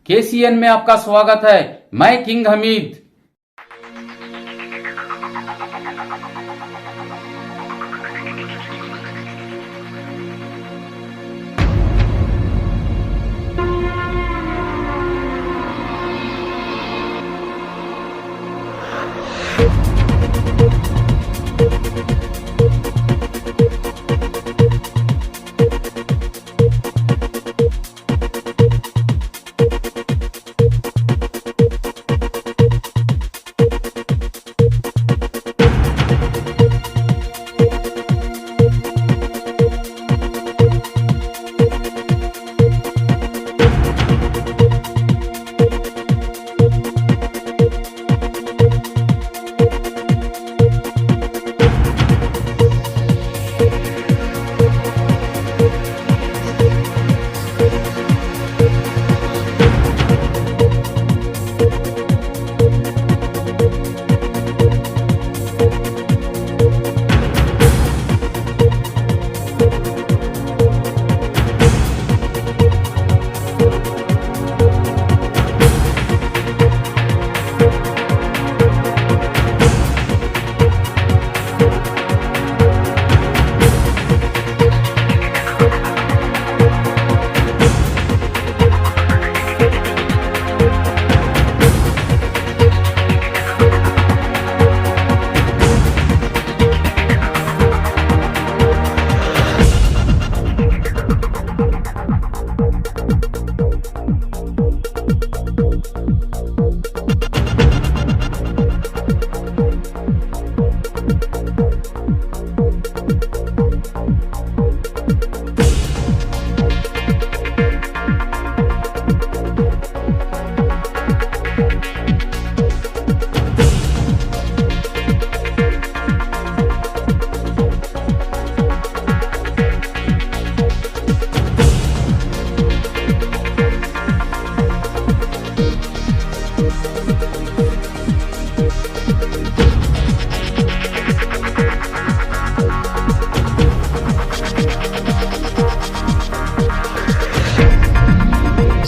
KCN में आपका स्वागत है। मैं किंग हमीद।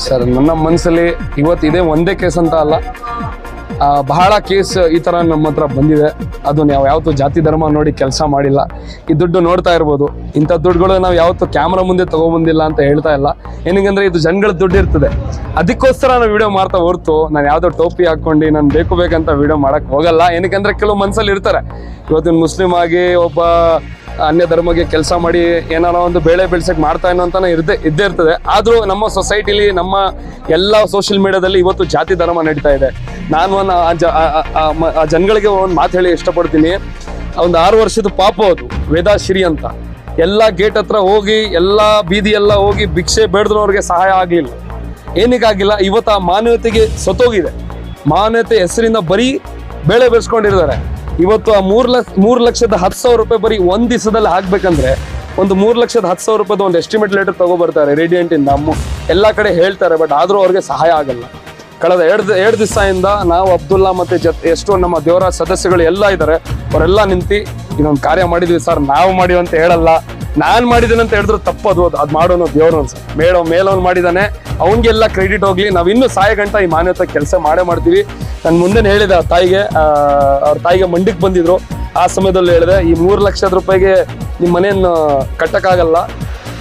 ಸರ್, ನನ್ನ ಮನಸ್ಸಲ್ಲಿ ಇವತ್ತು ಇದೇ ಒಂದೇ ಕೇಸ್ ಅಂತ ಅಲ್ಲ, ಬಹಳ ಕೇಸ್ ಈ ಥರ ನಮ್ಮ ಹತ್ರ ಬಂದಿದೆ. ಅದು ನಾವು ಯಾವತ್ತೂ ಜಾತಿ ಧರ್ಮ ನೋಡಿ ಕೆಲಸ ಮಾಡಿಲ್ಲ. ಈ ದುಡ್ಡು ನೋಡ್ತಾ ಇರ್ಬೋದು, ಇಂಥ ದುಡ್ಡುಗಳು ನಾವು ಯಾವತ್ತೂ ಕ್ಯಾಮ್ರಾ ಮುಂದೆ ತೊಗೊಬಂದಿಲ್ಲ ಅಂತ ಹೇಳ್ತಾ ಇಲ್ಲ. ಏನಂದ್ರೆ ಇದು ಜನಗಳ ದುಡ್ಡು ಇರ್ತದೆ, ಅದಕ್ಕೋಸ್ಕರ ನಾವು ವಿಡಿಯೋ ಮಾಡ್ತಾ ಹೊರ್ತು ನಾನು ಯಾವುದೋ ಟೋಪಿ ಹಾಕ್ಕೊಂಡು ನಾನು ಬೇಕಂತ ವಿಡಿಯೋ ಮಾಡೋಕ್ಕೆ ಹೋಗಲ್ಲ. ಏನಕ್ಕೆ ಕೆಲವು ಮನಸ್ಸಲ್ಲಿ ಇರ್ತಾರೆ, ಇವತ್ತಿನ ಮುಸ್ಲಿಮ್ ಆಗಿ ಒಬ್ಬ ಅನ್ಯ ಧರ್ಮಕ್ಕೆ ಕೆಲಸ ಮಾಡಿ ಏನಾರ ಒಂದು ಬೆಳೆ ಬೆಳೆಸಕ್ಕೆ ಮಾಡ್ತಾ ಏನೋ ಅಂತಾನೆ ಇದ್ದೇ ಇರ್ತದೆ. ಆದರೂ ನಮ್ಮ ಸೊಸೈಟಿಲಿ, ನಮ್ಮ ಎಲ್ಲ ಸೋಷಿಯಲ್ ಮೀಡಿಯಾದಲ್ಲಿ ಇವತ್ತು ಜಾತಿ ಧರ್ಮ ನಡೀತಾ ಇದೆ. ನಾನು ಆ ಜನಗಳಿಗೆ ಒಂದು ಮಾತು ಹೇಳಿ ಇಷ್ಟಪಡ್ತೀನಿ. ಒಂದು 6 ವರ್ಷದ ಪಾಪ ಅದು ವೇದಾಶ್ರೀ ಅಂತ, ಎಲ್ಲ ಗೇಟ್ ಹತ್ರ ಹೋಗಿ, ಎಲ್ಲ ಬೀದಿ ಎಲ್ಲ ಹೋಗಿ ಭಿಕ್ಷೆ ಬೇಡದ್ರವ್ರಿಗೆ ಸಹಾಯ ಆಗಲಿಲ್ಲ. ಏನಕ್ಕಾಗಿಲ್ಲ? ಇವತ್ತು ಆ ಮಾನವತೆಗೆ ಸತ್ತೋಗಿದೆ. ಮಾನವತೆ ಹೆಸರಿಂದ ಬರೀ ಬೆಳೆ ಬೆಳೆಸ್ಕೊಂಡಿರ್ತಾರೆ. ಇವತ್ತು ಆ 3,10,000 ರೂಪಾಯಿ ಬರೀ ಒಂದು ದಿವಸದಲ್ಲಿ ಹಾಕ್ಬೇಕಂದ್ರೆ ಒಂದು 3,10,000 ರೂಪಾಯಿದು ಒಂದು ಎಸ್ಟಿಮೇಟ್ ಲೆಟರ್ ತಗೊಬರ್ತಾರೆ ರೇಡಿಯಂಟಿಂದ. ಎಲ್ಲ ಕಡೆ ಹೇಳ್ತಾರೆ, ಬಟ್ ಆದರೂ ಅವ್ರಿಗೆ ಸಹಾಯ ಆಗಲ್ಲ. ಕಳೆದ ಎರಡು ದಿವಸದಿಂದ ನಾವು ಅಬ್ದುಲ್ಲಾ ಮತ್ತು ಎಷ್ಟೋ ನಮ್ಮ ದೇವರ ಸದಸ್ಯಗಳು ಎಲ್ಲ ಇದ್ದಾರೆ, ಅವರೆಲ್ಲ ನಿಂತು ಇದೊಂದು ಕಾರ್ಯ ಮಾಡಿದ್ವಿ ಸರ್. ನಾವು ಮಾಡಿವಿ ಅಂತ ಹೇಳಲ್ಲ, ನಾನು ಮಾಡಿದ್ದೇನೆ ಅಂತ ಹೇಳಿದ್ರು ತಪ್ಪದು. ಅದು ಮಾಡೋನು ದೇವ್ರು ಸರ್, ಮೇಲವನು ಮಾಡಿದ್ದಾನೆ, ಅವನಿಗೆಲ್ಲ ಕ್ರೆಡಿಟ್ ಹೋಗ್ಲಿ. ನಾವು ಇನ್ನೂ ಸಾಯ ಗಂಟ ಈ ಮಾನ್ಯತೆ ಕೆಲಸ ಮಾಡ್ತೀವಿ. ನಾನು ಮುಂದೆ ಹೇಳಿದೆ ಆ ತಾಯಿಗೆ, ಅವ್ರ ತಾಯಿಗೆ ಮಂಡಿಗೆ ಬಂದಿದ್ರು, ಆ ಸಮಯದಲ್ಲಿ ಹೇಳಿದೆ, ಈ 3 ಲಕ್ಷದ ರೂಪಾಯಿಗೆ ನಿಮ್ಮ ಮನೆಯನ್ನು ಕಟ್ಟಕ್ಕಾಗಲ್ಲ.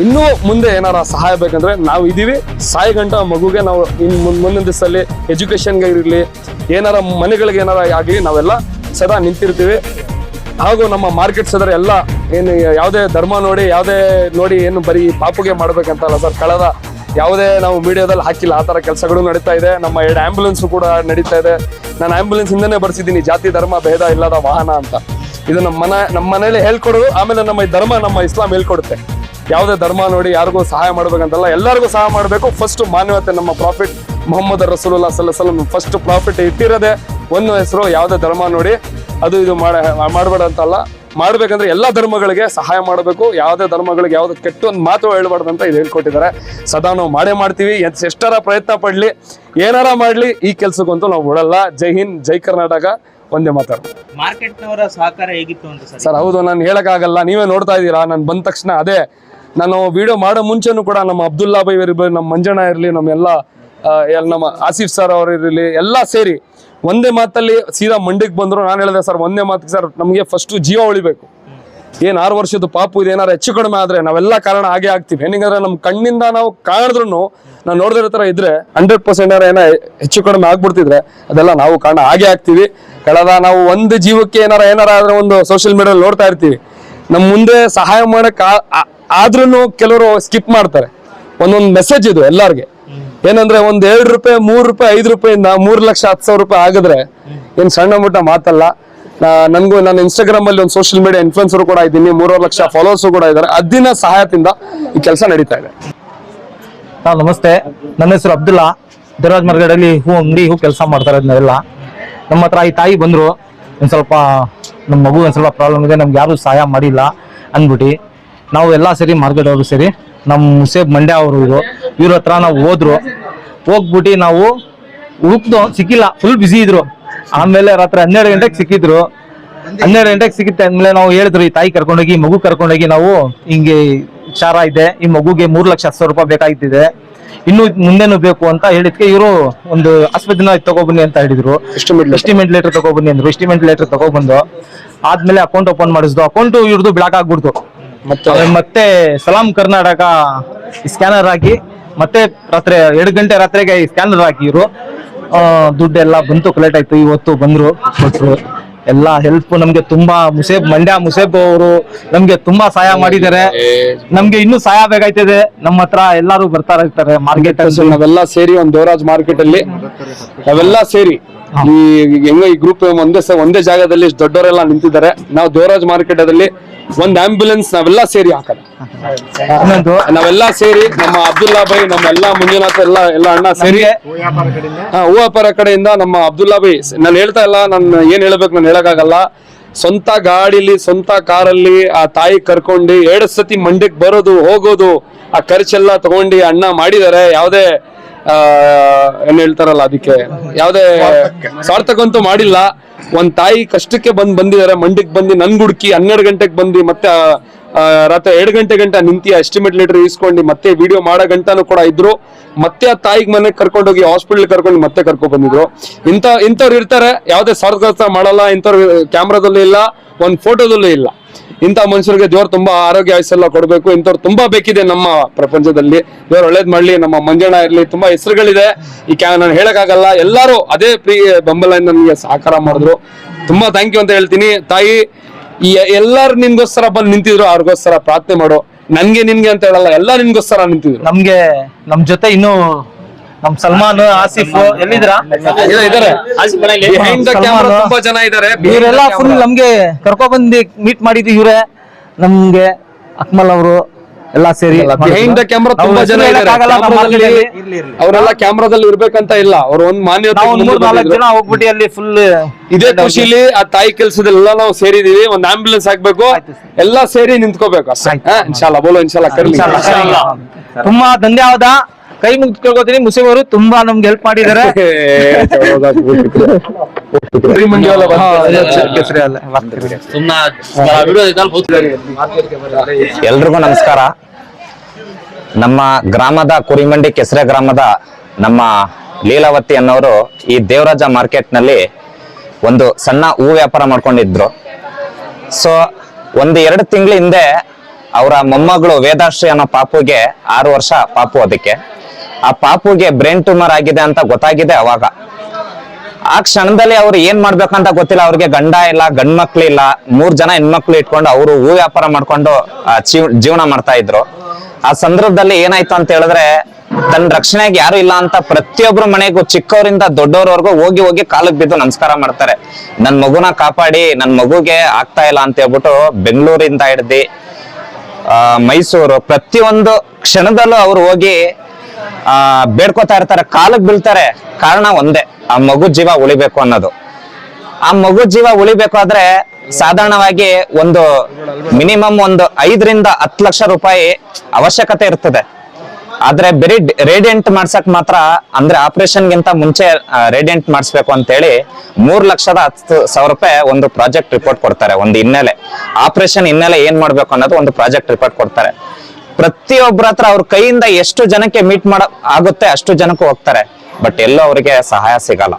ಇನ್ನೂ ಮುಂದೆ ಏನಾರ ಸಹಾಯ ಬೇಕಂದ್ರೆ ನಾವು ಇದೀವಿ. ಸಾಯ ಗಂಟ ಮಗುಗೆ ನಾವು ಮುಂದಿನ ದಿವಸದಲ್ಲಿ ಎಜುಕೇಷನ್ಗೆ ಇರಲಿ, ಏನಾರ ಮನೆಗಳಿಗೆ ಏನಾರ ಆಗಲಿ, ನಾವೆಲ್ಲ ಸದಾ ನಿಂತಿರ್ತೀವಿ. ಹಾಗೂ ನಮ್ಮ ಮಾರ್ಕೆಟ್ಸ್ ಅದರ ಎಲ್ಲ ಏನು ಯಾವುದೇ ಧರ್ಮ ನೋಡಿ ಏನು ಬರೀ ಪಾಪುಗೆ ಮಾಡ್ಬೇಕಂತಲ್ಲ ಸರ್. ಕಳೆದ ಯಾವುದೇ ನಾವು ಮೀಡಿಯಾದಲ್ಲಿ ಹಾಕಿಲ್ಲ, ಆ ಥರ ಕೆಲಸಗಳು ನಡೀತಾ ಇದೆ. ನಮ್ಮ 2 ಆ್ಯಂಬುಲೆನ್ಸು ಕೂಡ ನಡೀತಾ ಇದೆ. ನಾನು ಆ್ಯಂಬುಲೆನ್ಸ್ ಹಿಂದೆನೇ ಬರ್ಸಿದ್ದೀನಿ, ಜಾತಿ ಧರ್ಮ ಭೇದ ಇಲ್ಲದ ವಾಹನ ಅಂತ. ಇದು ನಮ್ಮ ಮನೇಲಿ ಹೇಳ್ಕೊಡೋದು. ಆಮೇಲೆ ನಮ್ಮ ಈ ಧರ್ಮ, ನಮ್ಮ ಇಸ್ಲಾಂ ಹೇಳ್ಕೊಡುತ್ತೆ, ಯಾವುದೇ ಧರ್ಮ ನೋಡಿ ಯಾರಿಗೂ ಸಹಾಯ ಮಾಡ್ಬೇಕಂತಲ್ಲ, ಎಲ್ಲರಿಗೂ ಸಹಾಯ ಮಾಡಬೇಕು. ಫಸ್ಟ್ ಮಾನವತೆ. ನಮ್ಮ ಪ್ರಾಫಿಟ್ ಮೊಹಮ್ಮದ್ ರಸೂಲುಲ್ಲಾಹ್ ಸಲ್ಲಲ್ಲಾಹು ಅಲೈಹಿ ವಸಲ್ಲಂ ಫಸ್ಟ್ ಪ್ರಾಫಿಟ್ ಇಟ್ಟಿರೋದೇ ಒಂದು ಹೆಸರು, ಯಾವುದೇ ಧರ್ಮ ನೋಡಿ ಅದು ಇದು ಮಾಡಬೇಡ ಅಂತಲ್ಲ. ಮಾಡ್ಬೇಕಂದ್ರೆ ಎಲ್ಲ ಧರ್ಮಗಳಿಗೆ ಸಹಾಯ ಮಾಡಬೇಕು. ಯಾವುದೇ ಧರ್ಮಗಳಿಗೆ ಯಾವ್ದು ಕೆಟ್ಟ ಒಂದು ಮಾತು ಹೇಳ್ಬಾರ್ದು ಅಂತ ಇದು ಹೇಳ್ಕೊಟ್ಟಿದ್ದಾರೆ. ಸದಾ ನಾವು ಮಾಡ್ತೀವಿ. ಎಷ್ಟರ ಪ್ರಯತ್ನ ಪಡ್ಲಿ, ಏನಾರ ಮಾಡ್ಲಿ, ಈ ಕೆಲ್ಸಕ್ಕಂತೂ ನಾವು ಬಿಡಲ್ಲ. ಜೈ ಹಿಂದ್, ಜೈ ಕರ್ನಾಟಕ. ಒಂದೇ ಮಾತಾಡ. ಮಾರ್ಕೆಟ್ನವರ ಸಹಕಾರ ಹೇಗಿತ್ತು ಅಂತ ಸರ್? ಹೌದು, ನಾನು ಹೇಳಕ್ಕಾಗಲ್ಲ, ನೀವೇ ನೋಡ್ತಾ ಇದ್ದೀರಾ. ನಾನು ಬಂದ ತಕ್ಷಣ ನಾನು ವಿಡಿಯೋ ಮಾಡೋ ಮುಂಚೆನೂ ಕೂಡ ನಮ್ಮ ಅಬ್ದುಲ್ಲಾ ಬೈ ಇರ್ಬೋದು, ನಮ್ಮ ಮಂಜಣ್ಣ ಇರಲಿ, ನಮ್ಮೆಲ್ಲ ನಮ್ಮ ಆಸಿಫ್ ಸರ್ ಅವರು ಇರಲಿ ಎಲ್ಲ ಸೇರಿ ಒಂದೇ ಮಾತಲ್ಲಿ ಸೀದಾ ಮಂಡಿಗೆ ಬಂದ್ರು. ನಾನು ಹೇಳಿದೆ ಸರ್ ಒಂದೇ ಮಾತಿಗೆ ಸರ್ ನಮಗೆ ಫಸ್ಟ್ ಜೀವ ಉಳಿಬೇಕು. ಏನ್ 6 ವರ್ಷದ ಪಾಪು ಇದೆ, ಏನಾರು ಹೆಚ್ಚು ಕಡಿಮೆ ಆದ್ರೆ ನಾವೆಲ್ಲ ಕಾರಣ ಹಾಗೆ ಆಗ್ತೀವಿ. ಏನಂದ್ರೆ ನಮ್ಮ ಕಣ್ಣಿಂದ ನಾವು ಕಾಣಿದ್ರು ನಾವು ನೋಡಿದಿರೋ ತರ ಇದ್ರೆ 100% ಏನೋ ಹೆಚ್ಚು ಕಡಿಮೆ ಆಗ್ಬಿಡ್ತಿದ್ರೆ ಅದೆಲ್ಲ ನಾವು ಕಾರಣ ಹಾಗೆ ಆಗ್ತೀವಿ. ಕಳೆದ ನಾವು ಒಂದು ಜೀವಕ್ಕೆ ಏನಾರ ಆದ್ರೆ ಒಂದು ಸೋಷಿಯಲ್ ಮೀಡಿಯಾದಲ್ಲಿ ನೋಡ್ತಾ ಇರ್ತೀವಿ. ನಮ್ಮ ಮುಂದೆ ಸಹಾಯ ಮಾಡಕ್ ಆದ್ರೂ ಕೆಲವರು ಸ್ಕಿಪ್ ಮಾಡ್ತಾರೆ. ಒಂದೊಂದು ಮೆಸೇಜ್ ಇದು ಎಲ್ಲಾರ್ಗೆ ಏನಂದ್ರೆ ಒಂದ್ 2 ರೂಪಾಯಿ 3 ರೂಪಾಯಿ 5 ರೂಪಾಯಿಂದ 3,10,000 ರೂಪಾಯಿ ಆಗಿದ್ರೆ ಏನ್ ಸಣ್ಣ ಮುಟ್ಟ ಮಾತಲ್ಲ. ನನ್ನ ಇನ್ಸ್ಟಾಗ್ರಾಮ್ ಅಲ್ಲಿ ಒಂದು ಸೋಷಿಯಲ್ ಮೀಡಿಯಾ ಇನ್ಫ್ಲುಯೆನ್ಸರ್ ಕೂಡ ಇದ್ದೀನಿ, 3 ಲಕ್ಷ ಫಾಲೋವರ್ಸ್ ಕೂಡ ಇದ್ದಾರೆ. ಅದಿನ ಸಹಾಯದಿಂದ ಈ ಕೆಲಸ ನಡೀತಾ ಇದೆ. ನಮಸ್ತೆ, ನನ್ನ ಹೆಸರು ಅಬ್ದುಲ್ಲಾ. ದೇವರಾಜ್ ಮಾರ್ಕೆಟಲ್ಲಿ ಅಂಗಡಿ ಕೆಲಸ ಮಾಡ್ತಾ ಇರೋದ್ನೆಲ್ಲ ನಮ್ಮ ಹತ್ರ ಈ ತಾಯಿ ಬಂದ್ರು. ಒಂದ್ ಸ್ವಲ್ಪ ನಮ್ಮ ಮಗು ಒಂದ್ ಸ್ವಲ್ಪ ಪ್ರಾಬ್ಲಮ್ ಇದೆ, ನಮ್ಗೆ ಯಾರು ಸಹಾಯ ಮಾಡಿಲ್ಲ ಅಂದ್ಬಿಟ್ಟು ನಾವು ಎಲ್ಲ ಸೇರಿ ಮಾರ್ಕೆಟ್ ಅವರು ಸೇರಿ ನಮ್ಮ ಮುಸೇಬ್ ಮಂಡ್ಯ ಅವರು ಇವ್ರ ಹತ್ರ ನಾವು ಹೋಗ್ಬಿಟ್ಟು ನಾವು ಹುಡುಕ್ದು ಸಿಕ್ಕಿಲ್ಲ, ಫುಲ್ ಬಿಸಿ ಇದ್ರು. ಆಮೇಲೆ ರಾತ್ರಿ 12 ಗಂಟೆಗೆ ಸಿಕ್ಕಿದ್ರು. 12 ಗಂಟೆಗೆ ಸಿಕ್ಕಿತ್ತೆ ಅಂದ್ಮೇಲೆ ನಾವು ಹೇಳಿದ್ರು ಈ ತಾಯಿ ಕರ್ಕೊಂಡೋಗಿ ಮಗು ಕರ್ಕೊಂಡೋಗಿ ನಾವು ಹಿಂಗೆ ವಿಚಾರ ಇದೆ, ಈ ಮಗುಗೆ 3,10,000 ರೂಪಾಯಿ ಬೇಕಾಗ್ತಿದೆ, ಇನ್ನು ಮುಂದೇನು ಬೇಕು ಅಂತ ಹೇಳಿದ್ಕೆ ಇವರು ಒಂದು ಆಸ್ಪತ್ರೆ ತಗೊಬನ್ನಿ ಅಂತ ಹೇಳಿದ್ರು. ಎಸ್ಟಿಮೇಟ್ ಲೆಟರ್ ತಗೊಬನ್ನಿ ಅಂದ್ರು. ಎಸ್ಟಿಮೇಟ್ ಲೆಟರ್ ತಗೊಬಂದು ಆದ್ಮೇಲೆ ಅಕೌಂಟ್ ಓಪನ್ ಮಾಡಿಸ್ದು. ಅಕೌಂಟ್ ಇವ್ರದ್ದು ಬ್ಲಾಕ್ ಆಗ್ಬಿಡ್ತು. ಮತ್ತೆ ಸಲಾಂ ಕರ್ನಾಟಕ ಸ್ಕ್ಯಾನರ್ ಹಾಕಿ ಮತ್ತೆ ರಾತ್ರಿ 2 ಗಂಟೆ ರಾತ್ರಿಗೆ ಸ್ಕ್ಯಾನರ್ ಹಾಕಿ ಇವರು ದುಡ್ಡೆಲ್ಲ ಬಂತು, ಕಲೆಕ್ಟ್ ಆಯ್ತು. ಇವತ್ತು ಬಂದ್ರು, ಕೊಟ್ರು. ಎಲ್ಲ ಹೆಲ್ಪ್ ನಮ್ಗೆ ತುಂಬಾ ಮಂಡ್ಯ ಮುಸೇಬ್ ಅವರು ನಮ್ಗೆ ತುಂಬಾ ಸಹಾಯ ಮಾಡಿದ್ದಾರೆ. ನಮ್ಗೆ ಇನ್ನೂ ಸಹಾಯ ಬೇಕಾಯ್ತದೆ. ನಮ್ಮ ಹತ್ರ ಎಲ್ಲಾರು ಬರ್ತಾ ಇರ್ತಾರೆ ಮಾರ್ಕೆಟ್. ನಾವೆಲ್ಲ ಸೇರಿ ಒಂದು ದೇವರಾಜ್ ಮಾರ್ಕೆಟ್ ಅಲ್ಲಿ ನಾವೆಲ್ಲ ಸೇರಿ ಈ ಹೆಂಗ ಈ ಗ್ರೂಪ್ ಒಂದೇ ಜಾಗದಲ್ಲಿ ದೊಡ್ಡವರೆಲ್ಲ ನಿಂತಿದ್ದಾರೆ. ನಾವು ದೇವರಾಜ್ ಮಾರ್ಕೆಟ್ ಅಲ್ಲಿ ಒಂದ್ ಆಂಬ್ಯುಲೆನ್ಸ್ ನಾವೆಲ್ಲ ಸೇರಿ ಹಾಕೋಣ. ನಾವೆಲ್ಲ ಸೇರಿ ನಮ್ಮ ಅಬ್ದುಲ್ಲಾ ಬೈ, ನಮ್ಮ ಎಲ್ಲಾ ಮಂಜುನಾಥ್ ಎಲ್ಲ ಅಣ್ಣ ಸೇರಿ ಹೂವಾಪರ ಕಡೆಯಿಂದ ನಮ್ಮ ಅಬ್ದುಲ್ಲಾ ಬೈ, ನಾನು ಹೇಳ್ತಾ ಇಲ್ಲ, ನಾನು ಏನ್ ಹೇಳ್ಬೇಕು ನಾನು ಹೇಳಕ್ಕಾಗಲ್ಲ. ಸ್ವಂತ ಗಾಡಿಲಿ ಸ್ವಂತ ಕಾರಲ್ಲಿ ಆ ತಾಯಿ ಕರ್ಕೊಂಡು 2 ಸತಿ ಮಂಡ್ಯಕ್ಕೆ ಬರೋದು ಹೋಗೋದು ಆ ಖರ್ಚೆಲ್ಲ ತಗೊಂಡು ಅಣ್ಣ ಮಾಡಿದ್ದಾರೆ. ಯಾವ್ದೇ ಏನ್ ಹೇಳ್ತಾರಲ್ಲ ಅದಕ್ಕೆ ಯಾವ್ದೇ ಸ್ವಾರ್ಥಕ್ಕಂತೂ ಮಾಡಿಲ್ಲ. ಒಂದ್ ತಾಯಿ ಕಷ್ಟಕ್ಕೆ ಬಂದಿದ್ದಾರೆ. ಮಂಡ್ಯಕ್ಕೆ ಬಂದು ನನ್ ಗುಡ್ಕಿ 12 ಗಂಟೆಗೆ ಬಂದು ಮತ್ತೆ ರಾತ್ರಿ 2 ಗಂಟೆ ನಿಂತಿ ಎಸ್ಟಿಮೇಟ್ ಲೆಟರ್ ಇಸ್ಕೊಂಡು ಮತ್ತೆ ವಿಡಿಯೋ ಮಾಡೋ ಗಂಟನೂ ಕೂಡ ಇದ್ರು. ಮತ್ತೆ ಆ ತಾಯಿಗೆ ಮನೆಗೆ ಕರ್ಕೊಂಡೋಗಿ ಹಾಸ್ಪಿಟಲ್ ಕರ್ಕೊಂಡು ಮತ್ತೆ ಕರ್ಕೊಂಡ್ ಬಂದಿದ್ರು. ಇಂಥವ್ರು ಇರ್ತಾರೆ, ಯಾವ್ದೇ ಸ್ವಾರ್ಥ ಮಾಡಲ್ಲ. ಇಂಥವ್ರು ಕ್ಯಾಮ್ರಾದಲ್ಲೂ ಇಲ್ಲ, ಒಂದ್ ಫೋಟೋದಲ್ಲೂ ಇಲ್ಲ. ಇಂಥ ಮನುಷ್ಯರಿಗೆ ದೇವ್ರು ತುಂಬಾ ಆರೋಗ್ಯ ಆಯುಸ್ಸೆಲ್ಲ ಕೊಡ್ಬೇಕು. ಇಂಥವ್ರು ತುಂಬಾ ಬೇಕಿದೆ ನಮ್ಮ ಪ್ರಪಂಚದಲ್ಲಿ. ದೇವ್ರು ಒಳ್ಳೇದ್ ಮಾಡ್ಲಿ. ನಮ್ಮ ಮಂಜಣ್ಣ ಇರ್ಲಿ, ತುಂಬಾ ಹೆಸರುಗಳಿದೆ. ಈ ನಾನು ಹೇಳಕ್ಕಾಗಲ್ಲ. ಎಲ್ಲಾರು ಅದೇ ಬೆಂಬಲ ನನ್ಗೆ ಸಹಕಾರ ಮಾಡಿದ್ರು. ತುಂಬಾ ಥ್ಯಾಂಕ್ ಯು ಅಂತ ಹೇಳ್ತೀನಿ. ತಾಯಿ ಎಲ್ಲಾರು ನಿನ್ಗೋಸ್ಕರ ಬಂದು ನಿಂತಿದ್ರು. ಅವ್ರಿಗೋಸ್ಕರ ಪ್ರಾರ್ಥನೆ ಮಾಡು. ನನ್ಗೆ ನಿನ್ಗೆ ಅಂತ ಹೇಳಲ್ಲ, ಎಲ್ಲ ನಿನ್ಗೋಸ್ಕರ ನಿಂತಿದ್ರು. ನಮ್ಗೆ ನಮ್ ಜೊತೆ ಇನ್ನು ನಮ್ ಸಲ್ಮಾನ್, ಆಸಿಫ್ ಎಲ್ಲಿದ್ರ ಇದಾರೆ. Behind the camera ತುಂಬಾ ಜನ ಇದಾರೆ. ಇವರೆಲ್ಲ ಫುಲ್ ನಮ್ಗೆ ಕರ್ಕೊಬಂದು ಮೀಟ್ ಮಾಡಿದ್ವಿ. ಇವರೇ ನಮ್ಗೆ ಅಕ್ಮಲ್ ಅವರು ಎಲ್ಲ ಸೇರಿ ಬಿಹೈಂಡ್ ದ ಕ್ಯಾಮ್ರಾ ತುಂಬಾ ಜನ ಇದ್ದಾರೆ. ಅವರೆಲ್ಲ ಕ್ಯಾಮ್ರಾದಲ್ಲಿ ಇರ್ಬೇಕಂತ ಇಲ್ಲ. ಅವ್ರ ಒಂದ್ ಮಾನ್ಯತೆ 3-4 ಜನ ಹೋಗ್ಬಿಟ್ಟು ಅಲ್ಲಿ ಫುಲ್ ಇದೇ ಖುಷಿಲಿ ಆ ತಾಯಿ ಕೆಲ್ಸದೆಲ್ಲ ನಾವು ಸೇರಿದೀವಿ. ಒಂದ್ ಆಂಬ್ಯುಲೆನ್ಸ್ ಹಾಕ್ಬೇಕು, ಎಲ್ಲಾ ಸೇರಿ ನಿಂತ್ಕೋಬೇಕು ಅಷ್ಟೇ. ಇನ್ಶಾಲ್ಲಾ ಬೋಲೋ ಇನ್ಶಾಲ್ಲಾ ಕರ್ಲಿ. ತುಂಬಾ ಧನ್ಯವಾದ. ಕೈ ಮುಗ್ದು ಕೇಳ್ಕೊತೀನಿ. ಮುಸೀಬ್ ಅವರು ತುಂಬಾ ನಮ್ಗೆ ಹೆಲ್ಪ್ ಮಾಡಿದ್ದಾರೆ. ಎಲ್ರಿಗೂ ನಮಸ್ಕಾರ. ನಮ್ಮ ಗ್ರಾಮದ ಕುರಿಮಂಡಿ ಕೆಸರೆ ಗ್ರಾಮದ ನಮ್ಮ ಲೀಲಾವತಿ ಅನ್ನೋರು ಈ ದೇವರಾಜ ಮಾರ್ಕೆಟ್ ನಲ್ಲಿ ಒಂದು ಸಣ್ಣ ಹೂ ವ್ಯಾಪಾರ ಮಾಡ್ಕೊಂಡಿದ್ರು. ಸೊ 1-2 ತಿಂಗಳ ಹಿಂದೆ ಅವರ ಮೊಮ್ಮಗಳು ವೇದಾಶ್ರೀ ಅನ್ನೋ ಪಾಪುಗೆ 6 ವರ್ಷ ಪಾಪು. ಅದಕ್ಕೆ ಆ ಪಾಪುಗೆ ಬ್ರೈನ್ ಟ್ಯೂಮರ್ ಆಗಿದೆ ಅಂತ ಗೊತ್ತಾಗಿದೆ ಅವಾಗ. ಆ ಕ್ಷಣದಲ್ಲಿ ಅವ್ರು ಏನ್ ಮಾಡ್ಬೇಕಂತ ಗೊತ್ತಿಲ್ಲ. ಅವ್ರಿಗೆ ಗಂಡ ಇಲ್ಲ, ಗಂಡ್ ಮಕ್ಳು ಇಲ್ಲ, 3 ಜನ ಹೆಣ್ಮಕ್ಳು ಇಟ್ಕೊಂಡು ಅವರು ಹೂ ವ್ಯಾಪಾರ ಮಾಡ್ಕೊಂಡು ಜೀವನ ಮಾಡ್ತಾ ಇದ್ರು. ಆ ಸಂದರ್ಭದಲ್ಲಿ ಏನಾಯ್ತು ಅಂತ ಹೇಳಿದ್ರೆ, ತನ್ನ ರಕ್ಷಣೆಗೆ ಯಾರು ಇಲ್ಲ ಅಂತ ಪ್ರತಿಯೊಬ್ರು ಮನೆಗೂ ಚಿಕ್ಕವರಿಂದ ದೊಡ್ಡವರವರೆಗೂ ಹೋಗಿ ಕಾಲಕ್ಕೆ ಬಿದ್ದು ನಮಸ್ಕಾರ ಮಾಡ್ತಾರೆ. ನನ್ ಮಗುನ ಕಾಪಾಡಿ, ನನ್ ಮಗುಗೆ ಆಗ್ತಾ ಇಲ್ಲ ಅಂತ ಹೇಳ್ಬಿಟ್ಟು ಬೆಂಗಳೂರಿಂದ ಹಿಡ್ದು ಮೈಸೂರು ಪ್ರತಿಯೊಂದು ಕ್ಷಣದಲ್ಲೂ ಅವ್ರು ಹೋಗಿ ಬೇಡ್ಕೋತಾ ಇರ್ತಾರೆ, ಕಾಲಕ್ಕೆ ಬೀಳ್ತಾರೆ. ಕಾರಣ ಒಂದೇ, ಆ ಮಗು ಜೀವ ಉಳಿಬೇಕು ಅನ್ನೋದು. ಆ ಮಗು ಜೀವ ಉಳಿಬೇಕಾದ್ರೆ ಸಾಧಾರಣವಾಗಿ ಒಂದು ಮಿನಿಮಮ್ ಒಂದು 5-10 ಲಕ್ಷ ರೂಪಾಯಿ ಅವಶ್ಯಕತೆ ಇರ್ತದೆ. ಆದ್ರೆ ಬರೀ ರೇಡಿಯಂಟ್ ಮಾಡ್ಸಕ್ ಮಾತ್ರ, ಅಂದ್ರೆ ಆಪರೇಷನ್ಗಿಂತ ಮುಂಚೆ ರೇಡಿಯಂಟ್ ಮಾಡಿಸ್ಬೇಕು ಅಂತ ಹೇಳಿ 3,10,000 ರೂಪಾಯಿ ಒಂದು ಪ್ರಾಜೆಕ್ಟ್ ರಿಪೋರ್ಟ್ ಕೊಡ್ತಾರೆ. ಒಂದು ಹಿನ್ನೆಲೆ, ಆಪರೇಷನ್ ಹಿನ್ನೆಲೆ ಏನ್ ಮಾಡ್ಬೇಕು ಅನ್ನೋದು ಒಂದು ಪ್ರಾಜೆಕ್ಟ್ ರಿಪೋರ್ಟ್ ಕೊಡ್ತಾರೆ. ಪ್ರತಿಯೊಬ್ಬರ ಹತ್ರ ಅವ್ರ ಕೈಯಿಂದ ಎಷ್ಟು ಜನಕ್ಕೆ ಮೀಟ್ ಮಾಡ ಆಗುತ್ತೆ ಅಷ್ಟು ಜನಕ್ಕೂ ಹೋಗ್ತಾರೆ. ಬಟ್ ಎಲ್ಲೂ ಅವರಿಗೆ ಸಹಾಯ ಸಿಗಲ್ಲ.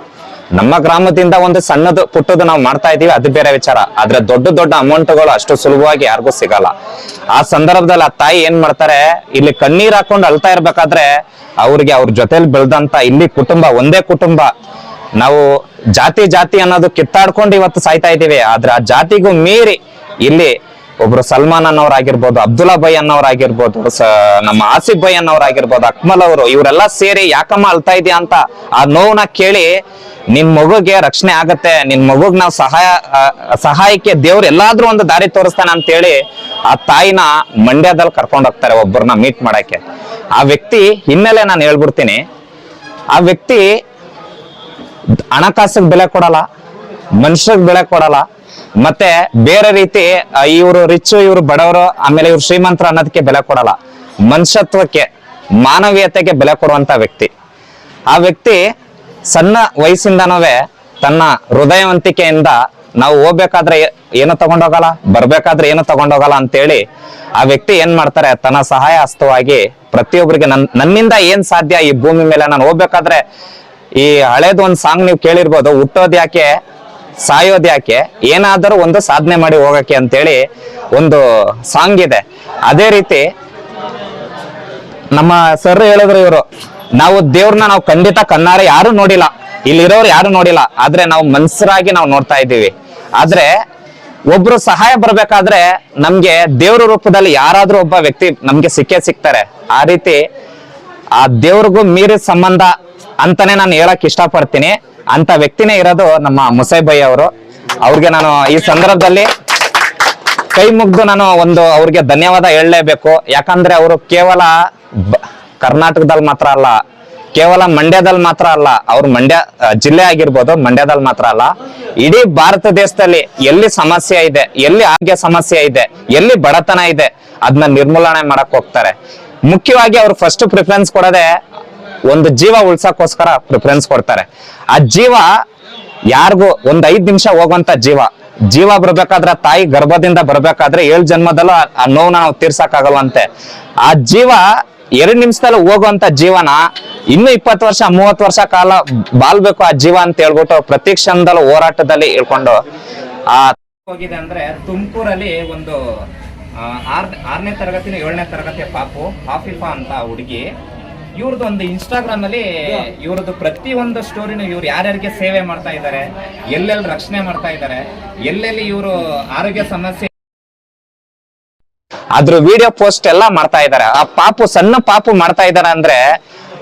ನಮ್ಮ ಗ್ರಾಮದಿಂದ ಒಂದು ಸಣ್ಣದು ಪುಟ್ಟದು ನಾವು ಮಾಡ್ತಾ ಇದೀವಿ, ಅದು ಬೇರೆ ವಿಚಾರ. ಆದ್ರೆ ದೊಡ್ಡ ದೊಡ್ಡ ಅಮೌಂಟ್ಗಳು ಅಷ್ಟು ಸುಲಭವಾಗಿ ಯಾರಿಗೂ ಸಿಗಲ್ಲ. ಆ ಸಂದರ್ಭದಲ್ಲಿ ಆ ತಾಯಿ ಏನ್ ಮಾಡ್ತಾರೆ, ಇಲ್ಲಿ ಕಣ್ಣೀರ್ ಹಾಕೊಂಡು ಅಳ್ತಾ ಇರ್ಬೇಕಾದ್ರೆ ಅವ್ರಿಗೆ ಅವ್ರ ಜೊತೆಲಿ ಬೆಳ್ದಂತ ಇಲ್ಲಿ ಕುಟುಂಬ, ಒಂದೇ ಕುಟುಂಬ, ನಾವು ಜಾತಿ ಜಾತಿ ಅನ್ನೋದು ಕಿತ್ತಾಡ್ಕೊಂಡು ಇವತ್ತು ಸಾಯ್ತಾ ಇದೀವಿ. ಆದ್ರೆ ಆ ಜಾತಿಗೂ ಮೀರಿ ಇಲ್ಲಿ ಒಬ್ರು ಸಲ್ಮಾನ್ ಅನ್ನೋರಾಗಿರ್ಬೋದು, ಅಬ್ದುಲ್ಲಾ ಬೈ ಅನ್ನೋರಾಗಿರ್ಬೋದು, ನಮ್ಮ ಆಸಿಫ್ ಬೈ ಅನ್ನೋರಾಗಿರ್ಬೋದು, ಅಕ್ಮಲ್ ಅವರು, ಇವರೆಲ್ಲ ಸೇರಿ ಯಾಕಮ್ಮ ಅಳ್ತಾ ಇದೆಯಾ ಅಂತ ಆ ನೋವನ್ನ ಕೇಳಿ, ನಿನ್ ಮಗುಗೆ ರಕ್ಷಣೆ ಆಗತ್ತೆ, ನಿನ್ ಮಗುಗ್ ನಾವು ಸಹಾಯಕ್ಕೆ ದೇವ್ರು ಎಲ್ಲಾದ್ರೂ ಒಂದು ದಾರಿ ತೋರಿಸ್ತಾನೆ ಅಂತ ಹೇಳಿ ಆ ತಾಯಿನ ಮಂಡ್ಯದಲ್ಲಿ ಕರ್ಕೊಂಡು ಹೋಗ್ತಾರೆ ಒಬ್ಬರನ್ನ ಮೀಟ್ ಮಾಡಕ್ಕೆ. ಆ ವ್ಯಕ್ತಿ ಹಿನ್ನೆಲೆ ನಾನು ಹೇಳ್ಬಿಡ್ತೀನಿ. ಆ ವ್ಯಕ್ತಿ ಹಣಕಾಸಿಗೆ ಬೆಲೆ ಕೊಡಲ್ಲ, ಮನುಷ್ಯರಿಗೆ ಬೆಲೆ ಕೊಡಲ್ಲ, ಮತ್ತೆ ಬೇರೆ ರೀತಿ ಇವರು ರಿಚ್ ಇವರು ಬಡವರು ಆಮೇಲೆ ಇವ್ರು ಶ್ರೀಮಂತರು ಅನ್ನೋದಕ್ಕೆ ಬೆಲೆ ಕೊಡಲ್ಲ. ಮನುಷ್ಯತ್ವಕ್ಕೆ, ಮಾನವೀಯತೆಗೆ ಬೆಲೆ ಕೊಡುವಂತ ವ್ಯಕ್ತಿ. ಆ ವ್ಯಕ್ತಿ ಸಣ್ಣ ವಯಸ್ಸಿಂದನೂ ತನ್ನ ಹೃದಯವಂತಿಕೆಯಿಂದ ನಾವು ಹೋಗ್ಬೇಕಾದ್ರೆ ಏನು ತಗೊಂಡೋಗಲ್ಲ, ಬರ್ಬೇಕಾದ್ರೆ ಏನು ತಗೊಂಡೋಗಲ್ಲ ಅಂತೇಳಿ ಆ ವ್ಯಕ್ತಿ ಏನ್ ಮಾಡ್ತಾರೆ, ತನ್ನ ಸಹಾಯ ಹಸ್ತವಾಗಿ ಪ್ರತಿಯೊಬ್ಬರಿಗೆ ನನ್ನಿಂದ ಏನ್ ಸಾಧ್ಯ ಈ ಭೂಮಿ ಮೇಲೆ, ನಾನು ಹೋಗ್ಬೇಕಾದ್ರೆ ಈ ಹಳೇದು ಒಂದ್ ಸಾಂಗ್ ನೀವು ಕೇಳಿರ್ಬೋದು, ಹುಟ್ಟೋದ್ ಯಾಕೆ ಸಾಯೋದ್ ಯಾಕೆ, ಏನಾದರೂ ಒಂದು ಸಾಧನೆ ಮಾಡಿ ಹೋಗಕ್ಕೆ ಅಂತೇಳಿ ಒಂದು ಸಾಂಗ್ ಇದೆ. ಅದೇ ರೀತಿ ನಮ್ಮ ಸರ್ ಹೇಳಿದ್ರು, ಇವರು ನಾವು ದೇವ್ರನ್ನ ನಾವು ಖಂಡಿತ ಕಣ್ಣಾರೆ ಯಾರು ನೋಡಿಲ್ಲ, ಇಲ್ಲಿರೋರು ಯಾರು ನೋಡಿಲ್ಲ, ಆದ್ರೆ ನಾವು ಮನ್ಸರಾಗಿ ನಾವು ನೋಡ್ತಾ ಇದ್ದೀವಿ. ಆದ್ರೆ ಒಬ್ರು ಸಹಾಯ ಬರ್ಬೇಕಾದ್ರೆ ನಮ್ಗೆ ದೇವ್ರ ರೂಪದಲ್ಲಿ ಯಾರಾದ್ರೂ ಒಬ್ಬ ವ್ಯಕ್ತಿ ನಮ್ಗೆ ಸಿಗ್ತಾರೆ. ಆ ರೀತಿ ಆ ದೇವ್ರಿಗೂ ಮೀರಿದ ಸಂಬಂಧ ಅಂತಾನೆ ನಾನು ಹೇಳಕ್ ಇಷ್ಟಪಡ್ತೀನಿ. ಅಂತ ವ್ಯಕ್ತಿನೇ ಇರೋದು ನಮ್ಮ ಮುಸೈಬೈ ಅವರು. ಅವ್ರಿಗೆ ನಾನು ಈ ಸಂದರ್ಭದಲ್ಲಿ ಕೈ ಮುಗ್ದು ನಾನು ಅವ್ರಿಗೆ ಧನ್ಯವಾದ ಹೇಳಲೇಬೇಕು. ಯಾಕಂದ್ರೆ ಅವರು ಕೇವಲ ಕರ್ನಾಟಕದಲ್ಲಿ ಮಾತ್ರ ಅಲ್ಲ, ಕೇವಲ ಮಂಡ್ಯದಲ್ಲಿ ಮಾತ್ರ ಅಲ್ಲ, ಅವ್ರು ಮಂಡ್ಯ ಜಿಲ್ಲೆ ಆಗಿರ್ಬೋದು, ಮಂಡ್ಯದಲ್ಲಿ ಮಾತ್ರ ಅಲ್ಲ, ಇಡೀ ಭಾರತ ದೇಶದಲ್ಲಿ ಎಲ್ಲಿ ಸಮಸ್ಯೆ ಇದೆ, ಎಲ್ಲಿ ಆರೋಗ್ಯ ಸಮಸ್ಯೆ ಇದೆ, ಎಲ್ಲಿ ಬಡತನ ಇದೆ, ಅದನ್ನ ನಿರ್ಮೂಲನೆ ಮಾಡಕ್ ಹೋಗ್ತಾರೆ. ಮುಖ್ಯವಾಗಿ ಅವ್ರು ಫಸ್ಟ್ ಪ್ರಿಫರೆನ್ಸ್ ಕೊಡೋದೆ ಒಂದು ಜೀವ ಉಳ್ಸಕ್ಕೋಸ್ಕರ ಪ್ರಿಫರೆನ್ಸ್ ಕೊಡ್ತಾರೆ. ಆ ಜೀವ ಯಾರಿಗೂ ಒಂದ್ 5 ನಿಮಿಷ ಹೋಗುವಂತ ಜೀವ ಬರ್ಬೇಕಾದ್ರೆ, ತಾಯಿ ಗರ್ಭದಿಂದ ಬರ್ಬೇಕಾದ್ರೆ 7 ಜನ್ಮದಲ್ಲೂ ಆ ನೋವನ್ನ ನಾವು ತೀರ್ಸಕ್ಕಾಗಲ್ವಂತೆ. ಆ ಜೀವ 2 ನಿಮಿಷದಲ್ಲಿ ಹೋಗುವಂತ ಜೀವನ ಇನ್ನು 20 ವರ್ಷ 30 ವರ್ಷ ಕಾಲ ಬಾಳ್ಬೇಕು ಆ ಜೀವ ಅಂತ ಹೇಳ್ಬಿಟ್ಟು ಪ್ರತಿ ಕ್ಷಣದಲ್ಲೂ ಹೋರಾಟದಲ್ಲಿ ಹೇಳ್ಕೊಂಡು ಆ ಹೋಗಿದೆ. ಅಂದ್ರೆ ತುಮಕೂರಲ್ಲಿ ಒಂದು 6ನೇ ತರಗತಿ 7ನೇ ತರಗತಿಯ ಪಾಪು ಹಾಫಿಫಾ ಅಂತ ಹುಡುಗಿ, ಇವ್ರದ್ದು ಒಂದು ಇನ್ಸ್ಟಾಗ್ರಾಮ್ ಅಲ್ಲಿ ಇವ್ರದ್ದು ಪ್ರತಿ ಒಂದು ಸ್ಟೋರಿನ ಇವ್ರು ಯಾರ್ಯಾರಿಗೆ ಸೇವೆ ಮಾಡ್ತಾ ಇದ್ದಾರೆ, ಎಲ್ಲೆಲ್ಲಿ ರಕ್ಷಣೆ ಮಾಡ್ತಾ ಇದ್ದಾರೆ, ಎಲ್ಲೆಲ್ಲಿ ಇವರು ಆರೋಗ್ಯ ಸಮಸ್ಯೆ ಅದ್ರ ವಿಡಿಯೋ ಪೋಸ್ಟ್ ಎಲ್ಲ ಮಾಡ್ತಾ ಇದ್ದಾರೆ. ಆ ಪಾಪು ಸಣ್ಣ ಪಾಪು ಮಾಡ್ತಾ ಇದಾರೆ ಅಂದ್ರೆ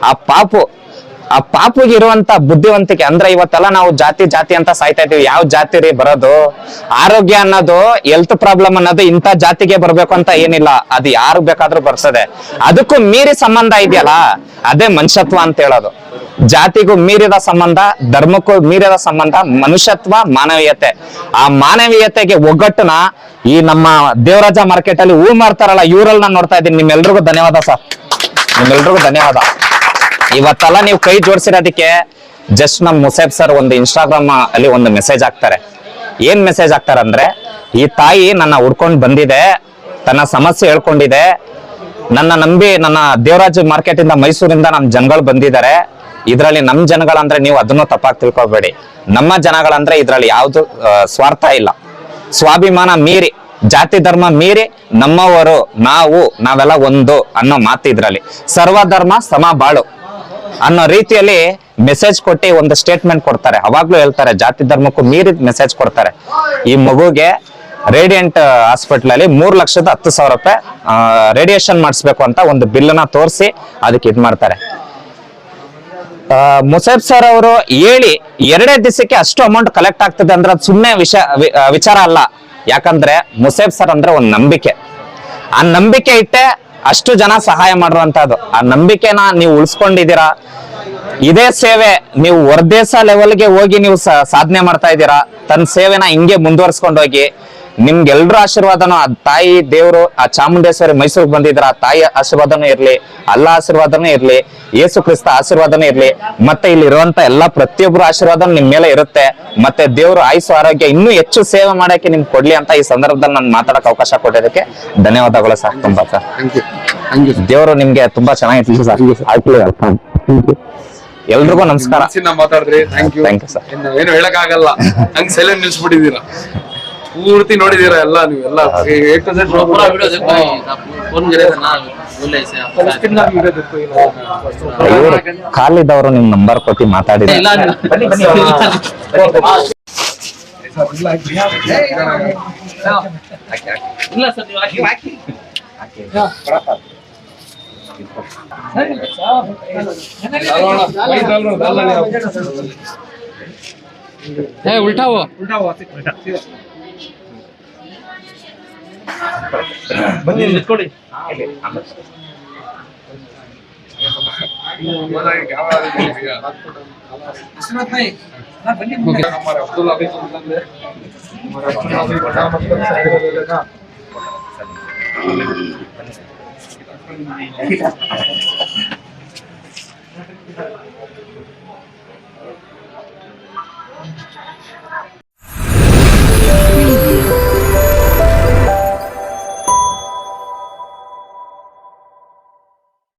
ಆ ಪಾಪುಗೆ ಇರುವಂತ ಬುದ್ಧಿವಂತಿಕೆ ಅಂದ್ರೆ, ಇವತ್ತೆಲ್ಲ ನಾವು ಜಾತಿ ಅಂತ ಸಾಯ್ತಾ ಇದೀವಿ. ಯಾವ ಜಾತಿ ರೀ ಬರೋದು? ಆರೋಗ್ಯ ಅನ್ನೋದು, ಹೆಲ್ತ್ ಪ್ರಾಬ್ಲಮ್ ಅನ್ನೋದು ಇಂಥ ಜಾತಿಗೆ ಬರ್ಬೇಕು ಅಂತ ಏನಿಲ್ಲ, ಅದು ಯಾರು ಬೇಕಾದ್ರೂ ಬರ್ತದೆ. ಅದಕ್ಕೂ ಮೀರಿ ಸಂಬಂಧ ಇದೆಯಲ್ಲ, ಅದೇ ಮನುಷ್ಯತ್ವ ಅಂತ ಹೇಳೋದು. ಜಾತಿಗೂ ಮೀರಿದ ಸಂಬಂಧ, ಧರ್ಮಕ್ಕೂ ಮೀರಿದ ಸಂಬಂಧ ಮನುಷ್ಯತ್ವ, ಮಾನವೀಯತೆ. ಆ ಮಾನವೀಯತೆಗೆ ಒಗ್ಗಟ್ಟನ ಈ ನಮ್ಮ ದೇವರಾಜ ಮಾರ್ಕೆಟ್ ಅಲ್ಲಿ ಹೂ ಮಾರ್ತಾರಲ್ಲ, ಇವರಲ್ಲಿ ನಾನು ನೋಡ್ತಾ ಇದ್ದೀನಿ. ನಿಮ್ಮೆಲ್ರಿಗೂ ಧನ್ಯವಾದ ಸರ್, ನಿಮ್ಮೆಲ್ರಿಗೂ ಧನ್ಯವಾದ. ಇವತ್ತೆಲ್ಲ ನೀವು ಕೈ ಜೋಡಿಸಿರೋದಕ್ಕೆ ಜಸ್ಟ್ ನಮ್ ಮುಸೈಬ್ ಸರ್ ಒಂದು ಇನ್ಸ್ಟಾಗ್ರಾಮ್ ಅಲ್ಲಿ ಒಂದು ಮೆಸೇಜ್ ಹಾಕ್ತಾರೆ. ಏನ್ ಮೆಸೇಜ್ ಹಾಕ್ತಾರೆ ಅಂದ್ರೆ, ಈ ತಾಯಿ ನನ್ನ ಹುಡ್ಕೊಂಡು ಬಂದಿದೆ, ತನ್ನ ಸಮಸ್ಯೆ ಹೇಳ್ಕೊಂಡಿದೆ, ನನ್ನ ನಂಬಿ ನನ್ನ ದೇವರಾಜ್ ಮಾರ್ಕೆಟ್ ಇಂದ ಮೈಸೂರಿಂದ ನಮ್ ಜನಗಳು ಬಂದಿದ್ದಾರೆ. ಇದ್ರಲ್ಲಿ ನಮ್ ಜನಗಳಂದ್ರೆ ನೀವು ಅದನ್ನು ತಪ್ಪಾಗಿ ತಿಳ್ಕೊಬೇಡಿ. ನಮ್ಮ ಜನಗಳಂದ್ರೆ ಇದ್ರಲ್ಲಿ ಯಾವ್ದು ಸ್ವಾರ್ಥ ಇಲ್ಲ, ಸ್ವಾಭಿಮಾನ ಮೀರಿ, ಜಾತಿ ಧರ್ಮ ಮೀರಿ ನಮ್ಮವರು ನಾವೆಲ್ಲ ಒಂದು ಅನ್ನೋ ಮಾತು ಇದ್ರಲ್ಲಿ. ಸರ್ವಧರ್ಮ ಸಮ ಬಾಳು ಅನ್ನೋ ರೀತಿಯಲ್ಲಿ ಮೆಸೇಜ್ ಕೊಟ್ಟು ಒಂದು ಸ್ಟೇಟ್ಮೆಂಟ್ ಕೊಡ್ತಾರೆ. ಅವಾಗ್ಲೂ ಹೇಳ್ತಾರೆ, ಜಾತಿ ಧರ್ಮಕ್ಕೂ ಮೀರಿ ಮೆಸೇಜ್ ಕೊಡ್ತಾರೆ. ಈ ಮಗುಗೆ ರೇಡಿಯಂಟ್ ಹಾಸ್ಪಿಟಲ್ ಅಲ್ಲಿ 3,10,000 ರೂಪಾಯಿ ರೇಡಿಯೇಷನ್ ಮಾಡಿಸ್ಬೇಕು ಅಂತ ಒಂದು ಬಿಲ್ನ ತೋರಿಸಿ ಅದಕ್ಕೆ ಇದ್ ಮಾಡ್ತಾರೆ. ಮುಸೈಬ್ ಸರ್ ಅವರು ಹೇಳಿ 2 ದಿವಸಕ್ಕೆ ಅಷ್ಟು ಅಮೌಂಟ್ ಕಲೆಕ್ಟ್ ಆಗ್ತದೆ ಅಂದ್ರೆ ಅದು ಸುಮ್ಮನೆ ವಿಚಾರ ಅಲ್ಲ. ಯಾಕಂದ್ರೆ ಮುಸೈಬ್ ಸರ್ ಅಂದ್ರೆ ಒಂದು ನಂಬಿಕೆ. ಆ ನಂಬಿಕೆ ಇಟ್ಟೆ ಅಷ್ಟು ಜನ ಸಹಾಯ ಮಾಡುವಂತದ್ದು. ಆ ನಂಬಿಕೆನ ನೀವು ಉಳಿಸ್ಕೊಂಡಿದ್ದೀರಾ. ಇದೇ ಸೇವೆ ನೀವು ಹೊರದೇಶ ಲೆವೆಲ್ಗೆ ಹೋಗಿ ನೀವು ಸಾಧನೆ ಮಾಡ್ತಾ ಇದ್ದೀರಾ. ತನ್ನ ಸೇವೆನ ಹಿಂಗೆ ಮುಂದುವರ್ಸ್ಕೊಂಡು ಹೋಗಿ. ನಿಮ್ಗೆಲ್ರ ಆಶೀರ್ವಾದನು ಆ ತಾಯಿ ದೇವರು, ಆ ಚಾಮುಂಡೇಶ್ವರಿ ಮೈಸೂರಿಗೆ ಬಂದಿದ್ರ ಆ ತಾಯಿ ಆಶೀರ್ವಾದನೂ ಇರ್ಲಿ, ಅಲ್ಲ ಆಶೀರ್ವಾದನೂ ಇರ್ಲಿ, ಯೇಸು ಕ್ರಿಸ್ತ ಆಶೀರ್ವಾದನೂ ಇರ್ಲಿ, ಮತ್ತೆ ಇಲ್ಲಿ ಇರುವಂತ ಎಲ್ಲಾ ಪ್ರತಿಯೊಬ್ಬರು ಆಶೀರ್ವಾದ ನಿಮ್ ಮೇಲೆ ಇರುತ್ತೆ. ಮತ್ತೆ ದೇವರು ಆಯುಸ್ಸು ಆರೋಗ್ಯ ಇನ್ನೂ ಹೆಚ್ಚು ಸೇವೆ ಮಾಡಕ್ಕೆ ನಿಮ್ಗೆ ಕೊಡ್ಲಿ ಅಂತ ಈ ಸಂದರ್ಭದಲ್ಲಿ ನಾನು ಮಾತಾಡಕ್ ಅವಕಾಶ ಕೊಟ್ಟಿದ್ದಕ್ಕೆ ಧನ್ಯವಾದಗಳು ಸರ್. ತುಂಬಾ ಸರ್. ದೇವರು ನಿಮ್ಗೆ ತುಂಬಾ ಚೆನ್ನಾಗಿರ್ಲಿ ಸರ್. ಎಲ್ರಿಗೂ ನಮಸ್ಕಾರ. ಮಾತಾಡಿದ್ರಿ, thank you. Thank you sir. ಏನು ಹೇಳಕ್ ಆಗಲ್ಲ, ಹಂಗ್ ಸೈಲೆಂಟ್ ನಿಲ್ಸ್ಬಿಟ್ಟಿದ್ದೀರಾ. ಪೂರ್ತಿ ನೋಡಿದೀರಾ ಎಲ್ಲ ನೀವು, ಎಲ್ಲ A to Z ಇವ್ರು ಖಾಲಿದವರು ನಿಮ್ ನಂಬರ್ ಕೊಟ್ಟು ಮಾತಾಡಿದ್ರೆ उल्टा हुआ ಬನ್ನಿ ನಿಂತ್ಕೊಳ್ಳಿ. अब्दुल्ला